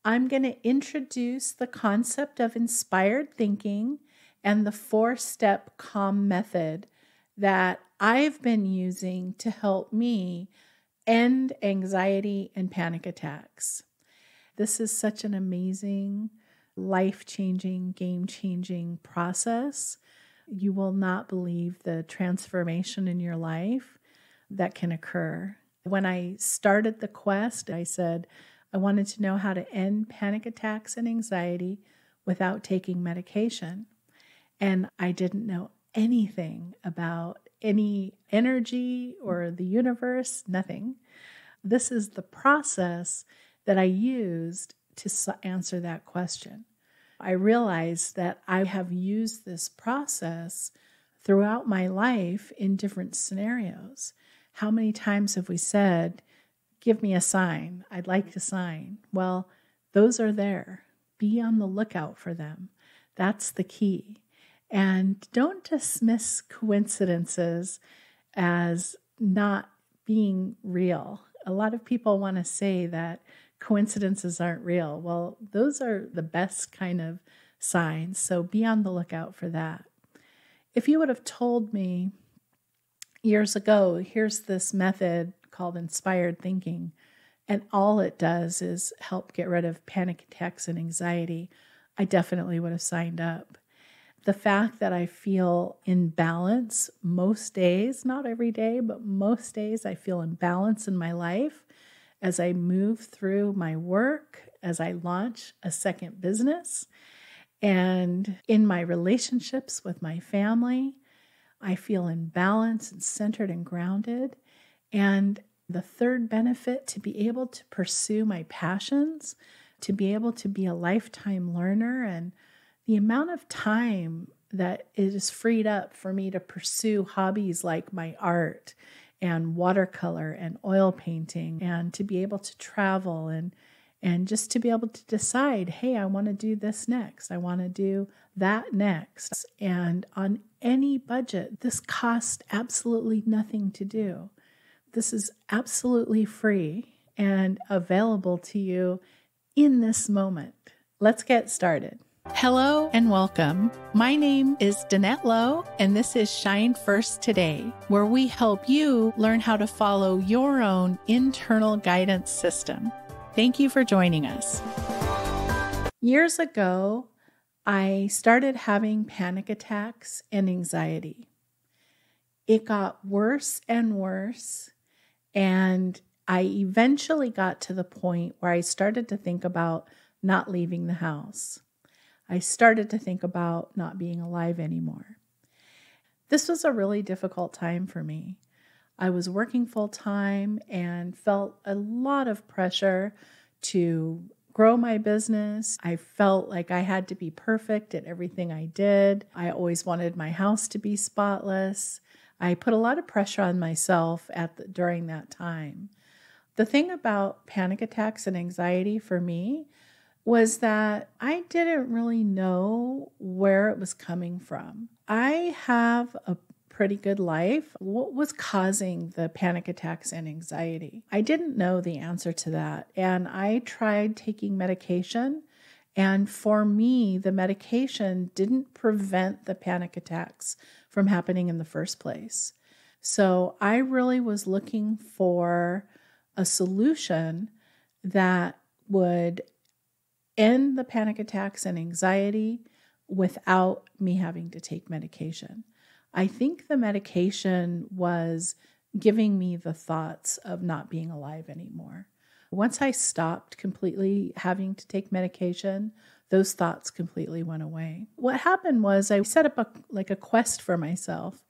I'm going to introduce the concept of inspired thinking and the 4-step C.A.L.M method that I've been using to help me end anxiety and panic attacks. This is such an amazing, life-changing, game-changing process. You will not believe the transformation in your life that can occur. When I started the quest, I said I wanted to know how to end panic attacks and anxiety without taking medication. And I didn't know anything about any energy or the universe, nothing. This is the process that I used to answer that question. I realized that I have used this process throughout my life in different scenarios. How many times have we said, give me a sign, I'd like a sign? Well, those are there. Be on the lookout for them. That's the key. And don't dismiss coincidences as not being real. A lot of people want to say that coincidences aren't real. Well, those are the best kind of signs. So be on the lookout for that. If you would have told me years ago, here's this method called inspired thinking, and all it does is help get rid of panic attacks and anxiety, I definitely would have signed up. The fact that I feel in balance most days, not every day, but most days I feel in balance in my life as I move through my work, as I launch a second business, and in my relationships with my family, I feel in balance and centered and grounded. And the third benefit, to be able to pursue my passions, to be able to be a lifetime learner, and the amount of time that is freed up for me to pursue hobbies like my art and watercolor and oil painting, and to be able to travel and just to be able to decide, hey, I want to do this next. I want to do that next. And on any budget, this costs absolutely nothing to do. This is absolutely free and available to you in this moment. Let's get started. Hello and welcome. My name is Danette Lowe, and this is Shine First Today, where we help you learn how to follow your own internal guidance system. Thank you for joining us. Years ago, I started having panic attacks and anxiety. It got worse and worse, and I eventually got to the point where I started to think about not leaving the house. I started to think about not being alive anymore. This was a really difficult time for me. I was working full time and felt a lot of pressure to grow my business. I felt like I had to be perfect at everything I did. I always wanted my house to be spotless. I put a lot of pressure on myself during that time. The thing about panic attacks and anxiety for me was that I didn't really know where it was coming from. I have a pretty good life. What was causing the panic attacks and anxiety? I didn't know the answer to that. And I tried taking medication. And for me, the medication didn't prevent the panic attacks from happening in the first place. So I really was looking for a solution that would end the panic attacks and anxiety without me having to take medication. I think the medication was giving me the thoughts of not being alive anymore. Once I stopped completely having to take medication, those thoughts completely went away. What happened was I set up a quest for myself.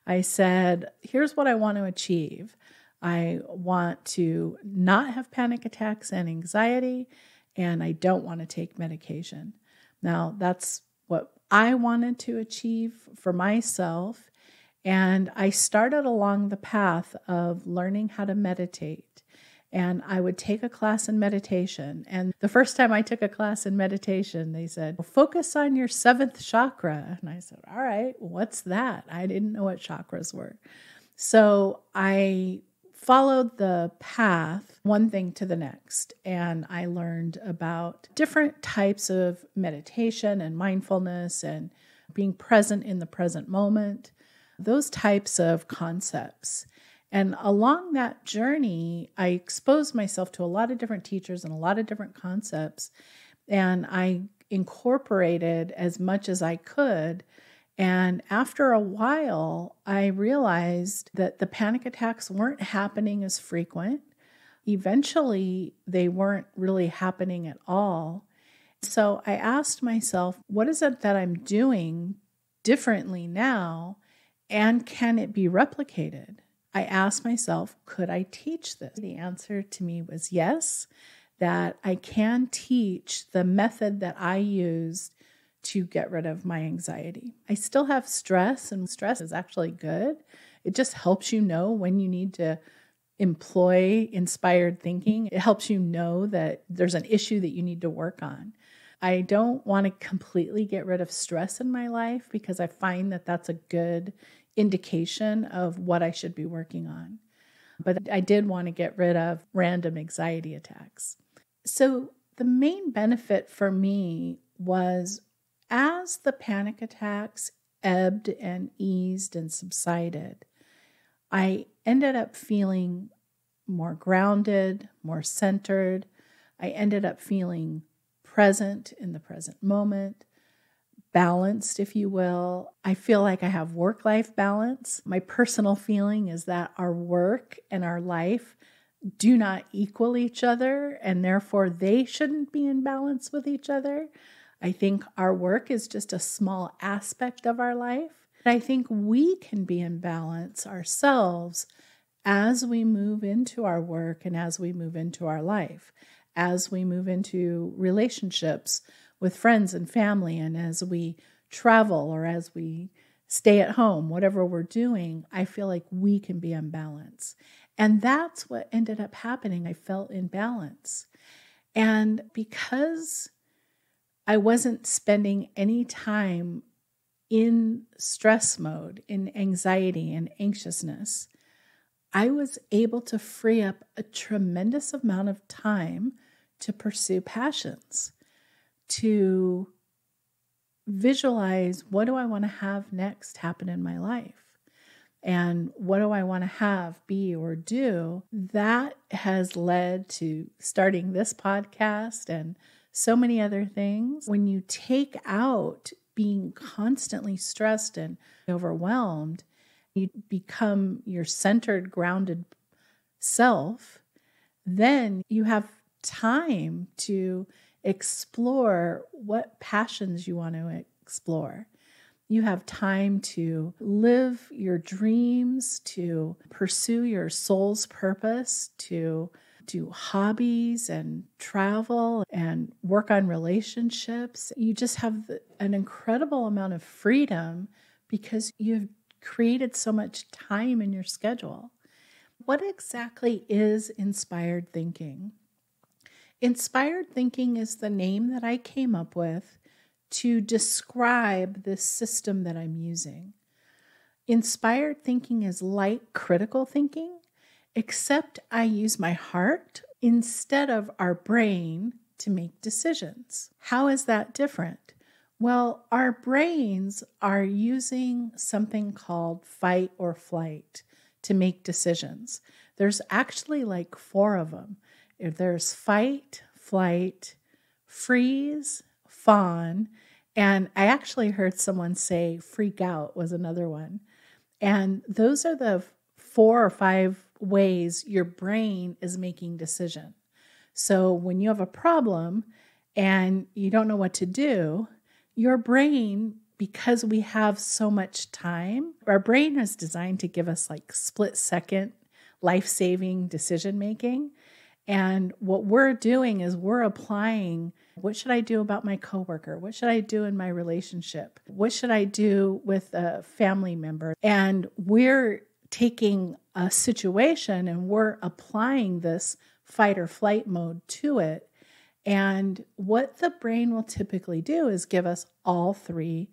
I said, here's what I want to achieve. I want to not have panic attacks and anxiety, and I don't want to take medication. Now, that's what I wanted to achieve for myself. And I started along the path of learning how to meditate. And I would take a class in meditation. And the first time I took a class in meditation, they said, focus on your 7th chakra. And I said, all right, what's that? I didn't know what chakras were. So I followed the path, one thing to the next. And I learned about different types of meditation and mindfulness and being present in the present moment, those types of concepts. And along that journey, I exposed myself to a lot of different teachers and a lot of different concepts. And I incorporated as much as I could. And after a while, I realized that the panic attacks weren't happening as frequent. Eventually, they weren't really happening at all. So I asked myself, what is it that I'm doing differently now? And can it be replicated? I asked myself, could I teach this? The answer to me was yes, that I can teach the method that I used to get rid of my anxiety. I still have stress, and stress is actually good. It just helps you know when you need to employ inspired thinking. It helps you know that there's an issue that you need to work on. I don't want to completely get rid of stress in my life because I find that that's a good indication of what I should be working on. But I did want to get rid of random anxiety attacks. So the main benefit for me was as the panic attacks ebbed and eased and subsided, I ended up feeling more grounded, more centered. I ended up feeling present in the present moment, balanced, if you will. I feel like I have work-life balance. My personal feeling is that our work and our life do not equal each other, and therefore they shouldn't be in balance with each other. I think our work is just a small aspect of our life. I think we can be in balance ourselves as we move into our work and as we move into our life, as we move into relationships with friends and family, and as we travel or as we stay at home, whatever we're doing, I feel like we can be in balance. And that's what ended up happening. I felt in balance. And because I wasn't spending any time in stress mode, in anxiety and anxiousness, I was able to free up a tremendous amount of time to pursue passions, to visualize what do I want to have next happen in my life, and what do I want to have, be, or do. That has led to starting this podcast and so many other things. When you take out being constantly stressed and overwhelmed, you become your centered, grounded self, then you have time to explore what passions you want to explore. You have time to live your dreams, to pursue your soul's purpose, to do hobbies and travel and work on relationships. You just have an incredible amount of freedom because you've created so much time in your schedule. What exactly is inspired thinking? Inspired thinking is the name that I came up with to describe this system that I'm using. Inspired thinking is like critical thinking, except I use my heart instead of our brain to make decisions. How is that different? Well, our brains are using something called fight or flight to make decisions. There's actually like 4 of them. There's fight, flight, freeze, fawn, and I actually heard someone say freak out was another one. And those are the 4 or 5 ways your brain is making decision. So when you have a problem and you don't know what to do, your brain, because we have so much time, our brain is designed to give us like split-second life-saving decision making. And what we're doing is we're applying, what should I do about my coworker? What should I do in my relationship? What should I do with a family member? And we're taking a situation and we're applying this fight or flight mode to it. And what the brain will typically do is give us all 3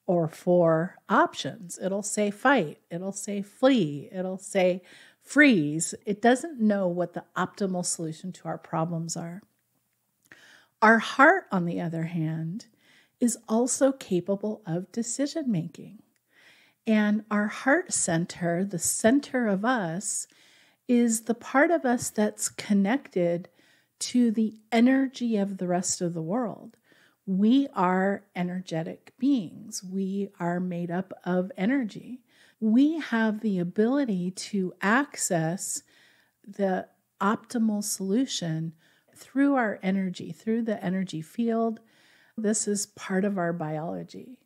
or 4 options. It'll say fight, it'll say flee, it'll say freeze. It doesn't know what the optimal solution to our problems are. Our heart, on the other hand, is also capable of decision making. And our heart center, the center of us, is the part of us that's connected to the energy of the rest of the world. We are energetic beings. We are made up of energy. We have the ability to access the optimal solution through our energy, through the energy field. This is part of our biology.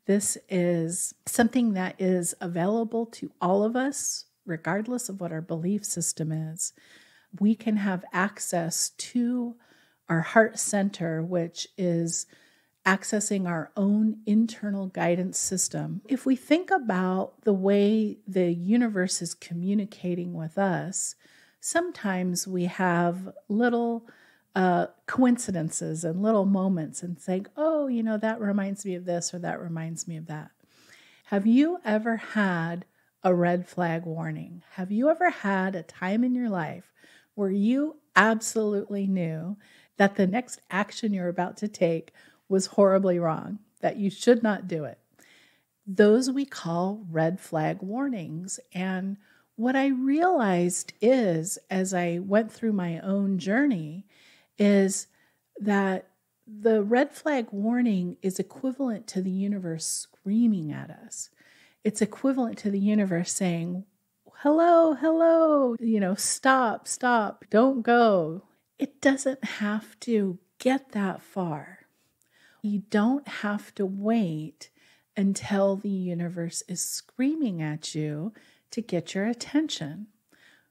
This is something that is available to all of us, regardless of what our belief system is. We can have access to our heart center, which is accessing our own internal guidance system. If we think about the way the universe is communicating with us, sometimes we have little coincidences and little moments and saying, oh, that reminds me of this or that reminds me of that. Have you ever had a red flag warning? Have you ever had a time in your life where you absolutely knew that the next action you're about to take was horribly wrong, that you should not do it? Those we call red flag warnings. And what I realized is, as I went through my own journey, is that the red flag warning is equivalent to the universe screaming at us. It's equivalent to the universe saying, hello, hello, stop, don't go. It doesn't have to get that far. You don't have to wait until the universe is screaming at you to get your attention.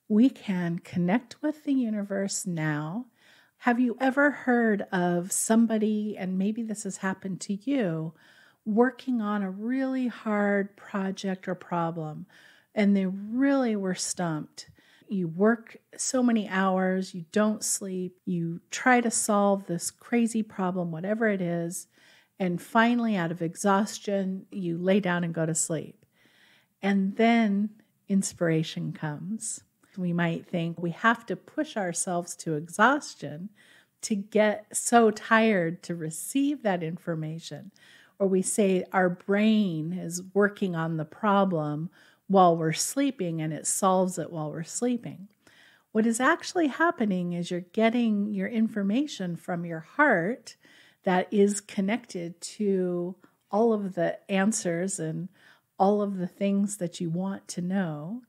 We can connect with the universe now. Have you ever heard of somebody, and maybe this has happened to you, working on a really hard project or problem, and they really were stumped? You work so many hours, you don't sleep, you try to solve this crazy problem, whatever it is, and finally, out of exhaustion, you lay down and go to sleep. And then inspiration comes. We might think we have to push ourselves to exhaustion to get so tired to receive that information. Or we say our brain is working on the problem while we're sleeping and it solves it while we're sleeping. What is actually happening is you're getting your information from your heart that is connected to all of the answers and all of the things that you want to know.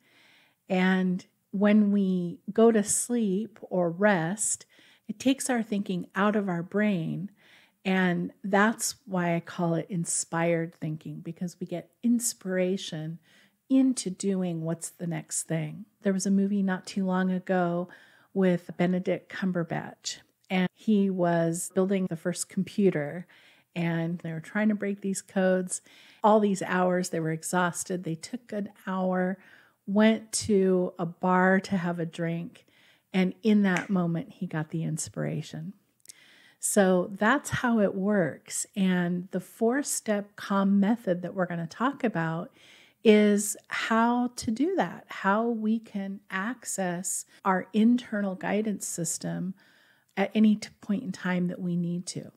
And when we go to sleep or rest, it takes our thinking out of our brain. And that's why I call it inspired thinking, because we get inspiration into doing what's the next thing. There was a movie not too long ago with Benedict Cumberbatch, and he was building the first computer, and they were trying to break these codes. All these hours, they were exhausted. They took an hour, went to a bar to have a drink, and in that moment, he got the inspiration. So that's how it works. And the 4-step C.A.L.M method that we're going to talk about is how to do that, how we can access our internal guidance system at any point in time that we need to.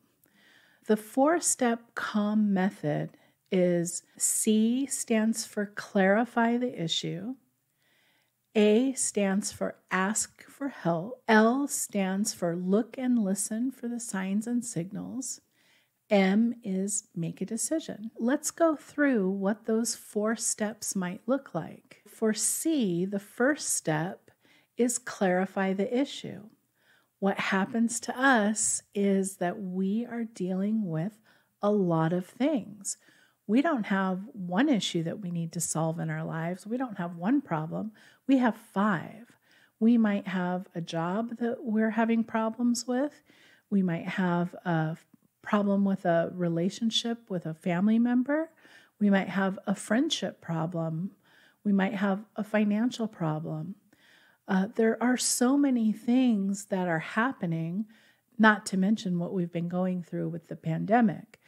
The 4-step C.A.L.M method is C stands for clarify the issue. A stands for ask for help. L stands for look and listen for the signs and signals. M is make a decision. Let's go through what those 4 steps might look like. For C, the first step is clarify the issue. What happens to us is that we are dealing with a lot of things. We don't have one issue that we need to solve in our lives. We don't have one problem. We have 5. We might have a job that we're having problems with. We might have a problem with a relationship with a family member. We might have a friendship problem. We might have a financial problem. There are so many things that are happening, not to mention what we've been going through with the pandemic.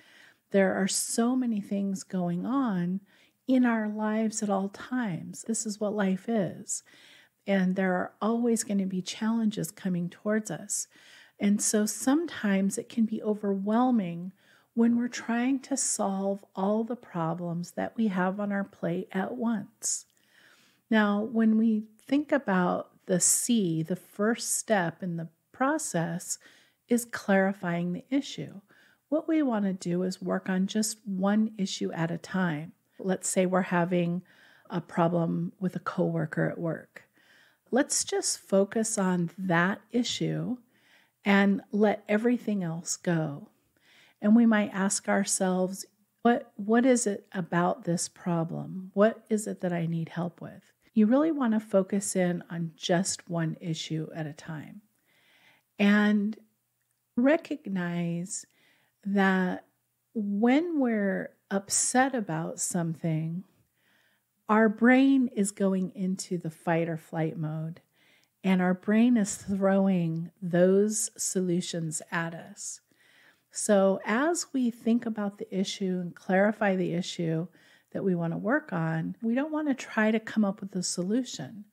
There are so many things going on in our lives at all times. This is what life is. and there are always going to be challenges coming towards us. And so sometimes it can be overwhelming when we're trying to solve all the problems that we have on our plate at once. Now, when we think about the C, the first step in the process is clarifying the issue. What we want to do is work on just one issue at a time. Let's say we're having a problem with a coworker at work. Let's just focus on that issue and let everything else go. And we might ask ourselves, what is it about this problem? What is it that I need help with? You really want to focus in on just one issue at a time and recognize that when we're upset about something, our brain is going into the fight or flight mode, and our brain is throwing those solutions at us. So as we think about the issue and clarify the issue that we want to work on, we don't want to try to come up with a solution,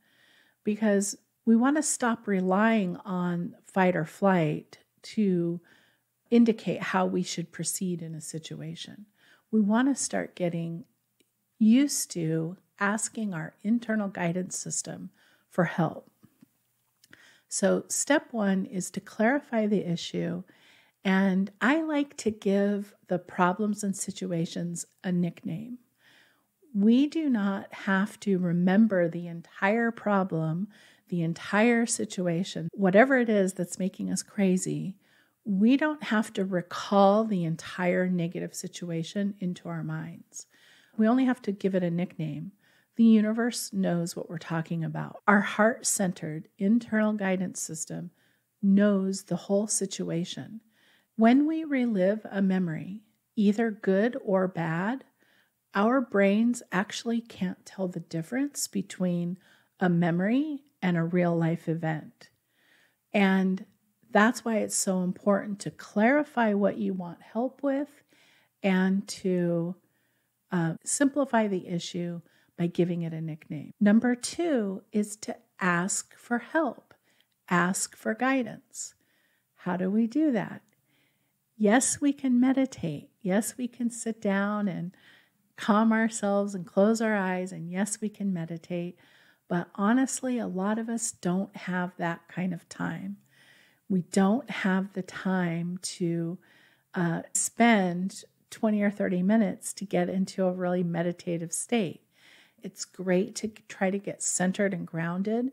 because we want to stop relying on fight or flight to indicate how we should proceed in a situation. We want to start getting used to asking our internal guidance system for help. So step one is to clarify the issue. And I like to give the problems and situations a nickname. We do not have to remember the entire problem, the entire situation, whatever it is that's making us crazy. We don't have to recall the entire negative situation into our minds. We only have to give it a nickname. The universe knows what we're talking about. Our heart-centered internal guidance system knows the whole situation. When we relive a memory, either good or bad, our brains actually can't tell the difference between a memory and a real-life event. And that's why it's so important to clarify what you want help with and to simplify the issue by giving it a nickname. Number two is to ask for help, ask for guidance. How do we do that? Yes, we can meditate. Yes, we can sit down and calm ourselves and close our eyes. And yes, we can meditate. But honestly, a lot of us don't have that kind of time. We don't have the time to spend 20 or 30 minutes to get into a really meditative state. It's great to try to get centered and grounded,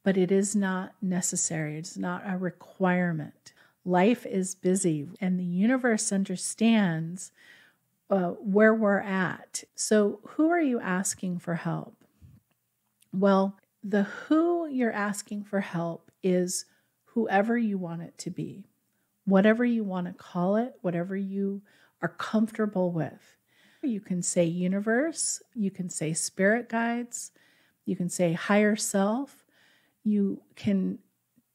but it is not necessary. It's not a requirement. Life is busy, and the universe understands where we're at. So who are you asking for help? Well, the who you're asking for help is whoever you want it to be, whatever you want to call it, whatever you are comfortable with. You can say universe, you can say spirit guides, you can say higher self. You can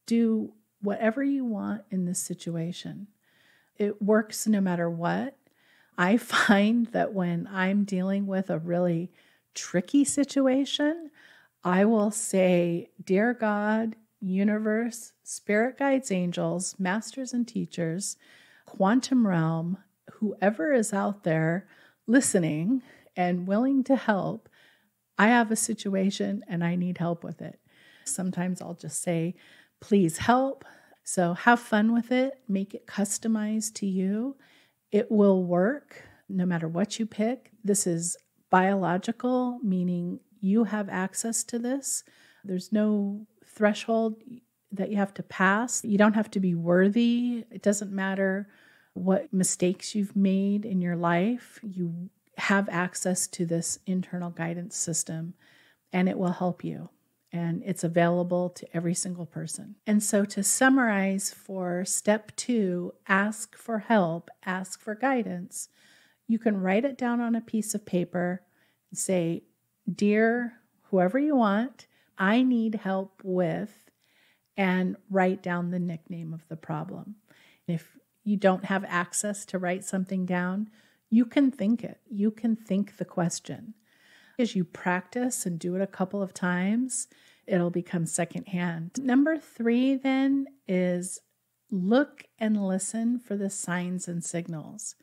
do whatever you want in this situation. It works no matter what. I find that when I'm dealing with a really tricky situation, I will say, Dear God, universe, spirit guides, angels, masters and teachers, quantum realm, whoever is out there listening and willing to help, I have a situation and I need help with it. Sometimes I'll just say, please help. So have fun with it. Make it customized to you. It will work no matter what you pick. This is biological, meaning you have access to this. There's no threshold that you have to pass. You don't have to be worthy. It doesn't matter what mistakes you've made in your life. You have access to this internal guidance system, and it will help you. And it's available to every single person. And so to summarize for step 2, ask for help, ask for guidance, you can write it down on a piece of paper and say, Dear whoever you want, I need help with, and write down the nickname of the problem. If you don't have access to write something down, you can think it. You can think the question. As you practice and do it a couple of times, it'll become secondhand. Number 3 then is look and listen for the signs and signals.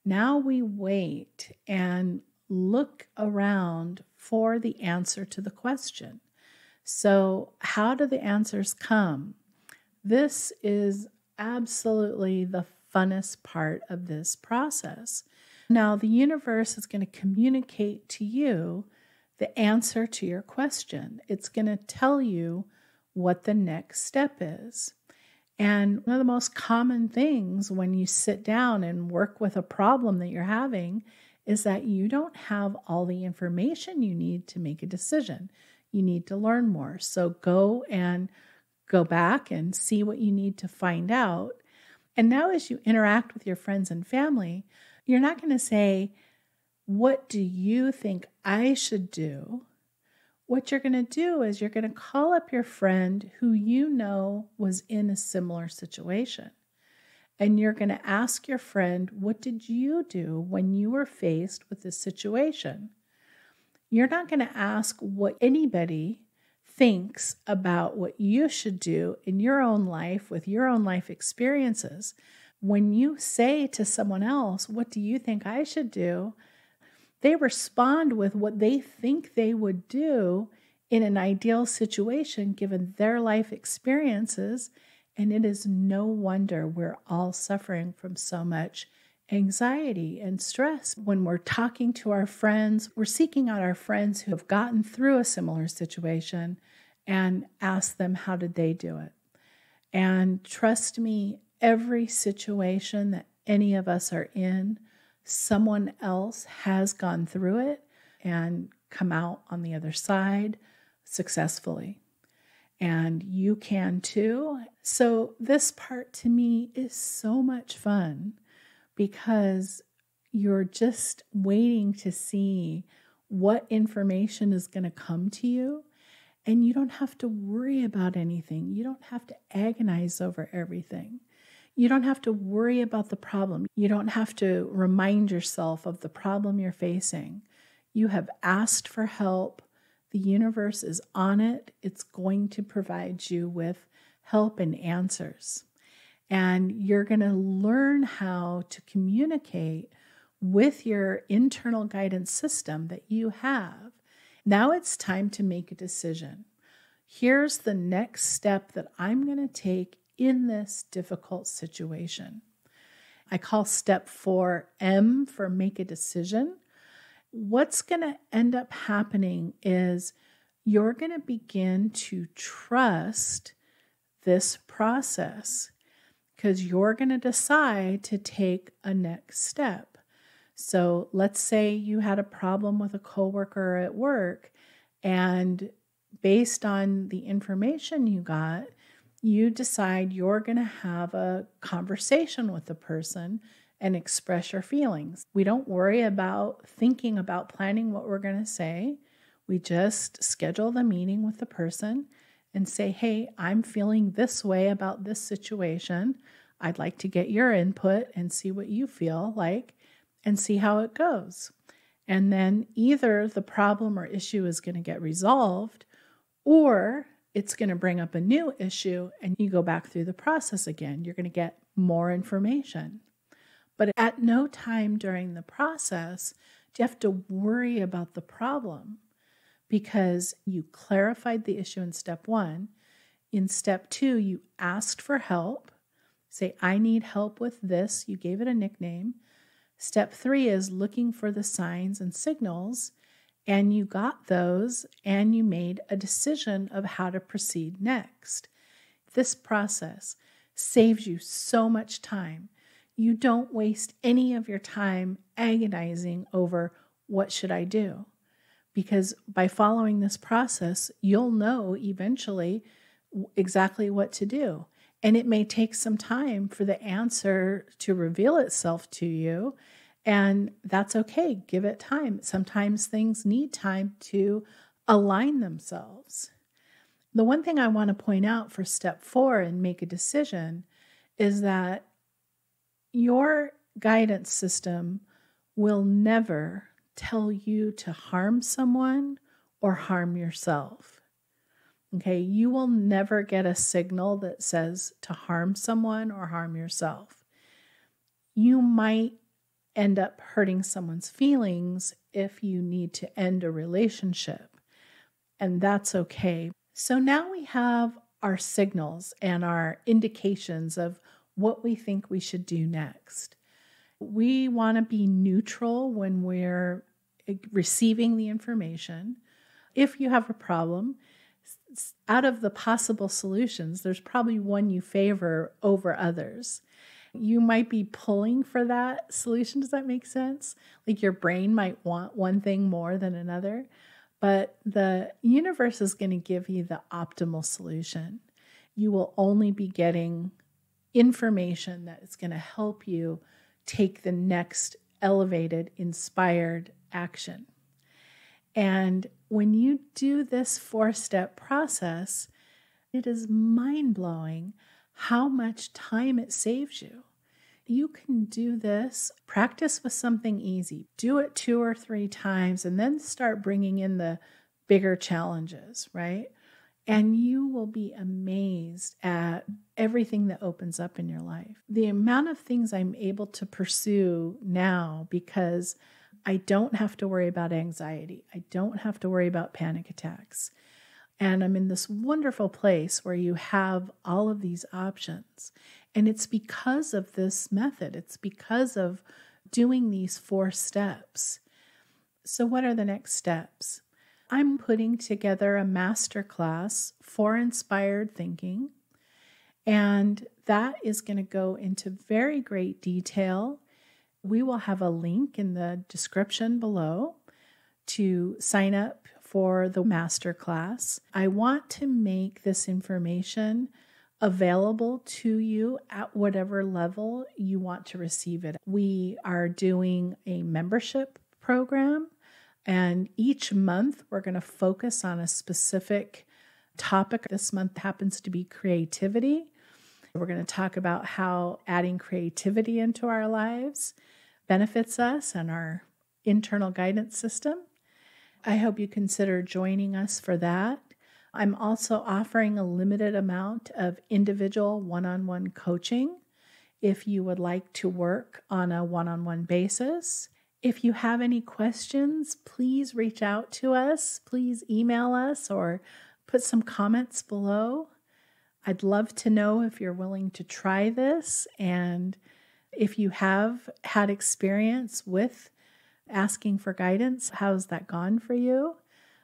Now we wait and look around for the answer to the question. So, how do the answers come? This is absolutely the funnest part of this process. Now, the universe is going to communicate to you the answer to your question. It's going to tell you what the next step is. And one of the most common things when you sit down and work with a problem that you're having is that you don't have all the information you need to make a decision. You need to learn more. So go back and see what you need to find out. And now as you interact with your friends and family, you're not going to say, what do you think I should do? What you're going to do is you're going to call up your friend who you know was in a similar situation. And you're going to ask your friend, what did you do when you were faced with this situation? You're not going to ask what anybody thinks about what you should do in your own life with your own life experiences. When you say to someone else, what do you think I should do? They respond with what they think they would do in an ideal situation given their life experiences. And it is no wonder we're all suffering from so much anxiety and stress. When we're talking to our friends, we're seeking out our friends who have gotten through a similar situation and ask them, how did they do it? And trust me, every situation that any of us are in, someone else has gone through it and come out on the other side successfully. And you can too. So this part to me is so much fun because you're just waiting to see what information is going to come to you. And you don't have to worry about anything. You don't have to agonize over everything. You don't have to worry about the problem. You don't have to remind yourself of the problem you're facing. You have asked for help. The universe is on it. It's going to provide you with help and answers. And you're going to learn how to communicate with your internal guidance system that you have. Now it's time to make a decision. Here's the next step that I'm going to take in this difficult situation. I call step 4M for make a decision. What's going to end up happening is you're going to begin to trust this process because you're going to decide to take a next step. So let's say you had a problem with a coworker at work, and based on the information you got, you decide you're going to have a conversation with the person and express your feelings. We don't worry about thinking about planning what we're going to say. We just schedule the meeting with the person and say, hey, I'm feeling this way about this situation. I'd like to get your input and see what you feel like and see how it goes. And then either the problem or issue is going to get resolved, or it's going to bring up a new issue and you go back through the process again. You're going to get more information. But at no time during the process do you have to worry about the problem because you clarified the issue in step 1. In step 2, you asked for help. Say, I need help with this. You gave it a nickname. Step 3 is looking for the signs and signals, and you got those and you made a decision of how to proceed next. This process saves you so much time. You don't waste any of your time agonizing over what should I do? Because by following this process, you'll know eventually exactly what to do. And it may take some time for the answer to reveal itself to you. And that's okay. Give it time. Sometimes things need time to align themselves. The one thing I want to point out for step 4 and make a decision is that your guidance system will never tell you to harm someone or harm yourself. Okay, you will never get a signal that says to harm someone or harm yourself. You might end up hurting someone's feelings if you need to end a relationship, and that's okay. So now we have our signals and our indications of what we think we should do next. We want to be neutral when we're receiving the information. If you have a problem, out of the possible solutions, there's probably one you favor over others. You might be pulling for that solution. Does that make sense? Like your brain might want one thing more than another, but the universe is going to give you the optimal solution. You will only be getting information that is going to help you take the next elevated, inspired action. And when you do this 4-step process, it is mind-blowing how much time it saves you. You can do this, practice with something easy, do it 2 or 3 times, and then start bringing in the bigger challenges, right? And you will be amazed at everything that opens up in your life. The amount of things I'm able to pursue now because I don't have to worry about anxiety. I don't have to worry about panic attacks. And I'm in this wonderful place where you have all of these options. And it's because of this method. It's because of doing these 4 steps. So what are the next steps? I'm putting together a masterclass for inspired thinking. And that is going to go into very great detail. We will have a link in the description below to sign up for the masterclass. I want to make this information available to you at whatever level you want to receive it. We are doing a membership program, and each month we're going to focus on a specific topic. This month happens to be creativity. We're going to talk about how adding creativity into our lives benefits us and our internal guidance system. I hope you consider joining us for that. I'm also offering a limited amount of individual one-on-one coaching if you would like to work on a one-on-one basis. If you have any questions, please reach out to us. Please email us or put some comments below. I'd love to know if you're willing to try this, and if you have had experience with asking for guidance, how's that gone for you?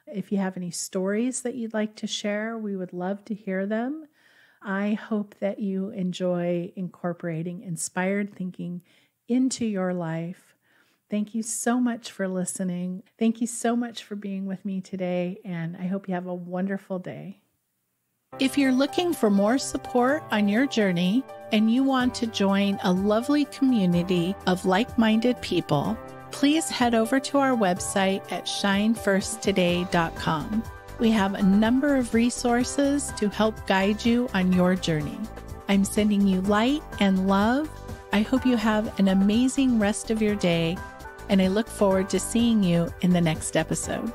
If you have any stories that you'd like to share, we would love to hear them. I hope that you enjoy incorporating inspired thinking into your life. Thank you so much for listening. Thank you so much for being with me today, and I hope you have a wonderful day. If you're looking for more support on your journey and you want to join a lovely community of like-minded people, please head over to our website at shinefirsttoday.com. We have a number of resources to help guide you on your journey. I'm sending you light and love. I hope you have an amazing rest of your day, and I look forward to seeing you in the next episode.